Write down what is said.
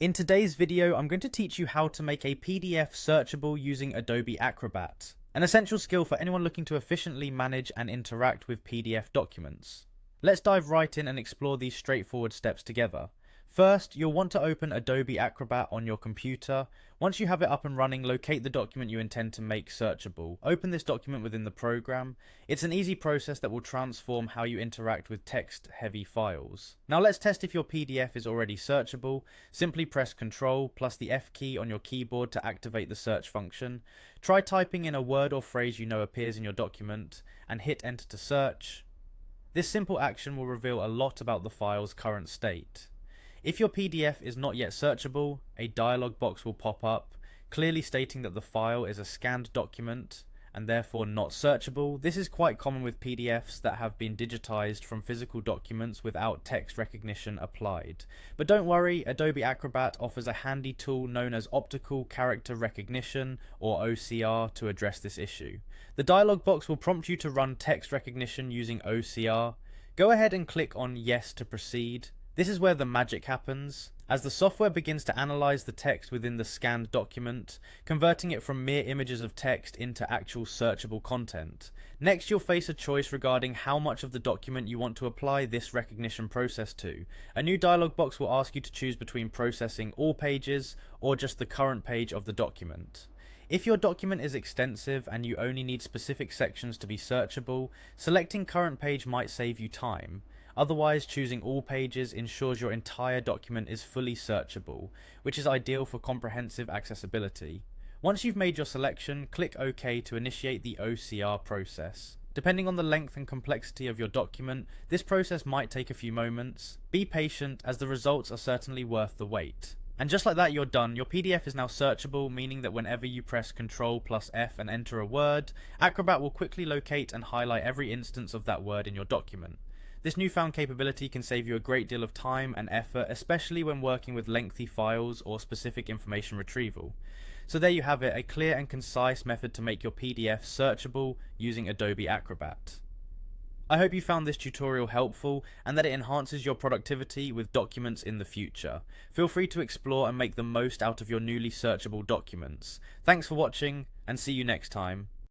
In today's video, I'm going to teach you how to make a PDF searchable using Adobe Acrobat, an essential skill for anyone looking to efficiently manage and interact with PDF documents. Let's dive right in and explore these straightforward steps together. First, you'll want to open Adobe Acrobat on your computer. Once you have it up and running, locate the document you intend to make searchable. Open this document within the program. It's an easy process that will transform how you interact with text-heavy files. Now let's test if your PDF is already searchable. Simply press Ctrl plus the F key on your keyboard to activate the search function. Try typing in a word or phrase you know appears in your document and hit Enter to search. This simple action will reveal a lot about the file's current state. If your PDF is not yet searchable, a dialog box will pop up, clearly stating that the file is a scanned document and therefore not searchable. This is quite common with PDFs that have been digitized from physical documents without text recognition applied. But don't worry, Adobe Acrobat offers a handy tool known as Optical Character Recognition, or OCR, to address this issue. The dialog box will prompt you to run text recognition using OCR. Go ahead and click on Yes to proceed. This is where the magic happens, as the software begins to analyze the text within the scanned document, converting it from mere images of text into actual searchable content. Next, you'll face a choice regarding how much of the document you want to apply this recognition process to. A new dialog box will ask you to choose between processing all pages or just the current page of the document. If your document is extensive and you only need specific sections to be searchable, selecting current page might save you time. Otherwise, choosing all pages ensures your entire document is fully searchable, which is ideal for comprehensive accessibility. Once you've made your selection, click OK to initiate the OCR process. Depending on the length and complexity of your document, this process might take a few moments. Be patient, as the results are certainly worth the wait. And just like that, you're done. Your PDF is now searchable, meaning that whenever you press Ctrl plus F and enter a word, Acrobat will quickly locate and highlight every instance of that word in your document. This newfound capability can save you a great deal of time and effort, especially when working with lengthy files or specific information retrieval. So there you have it, a clear and concise method to make your PDF searchable using Adobe Acrobat. I hope you found this tutorial helpful and that it enhances your productivity with documents in the future. Feel free to explore and make the most out of your newly searchable documents. Thanks for watching, and see you next time.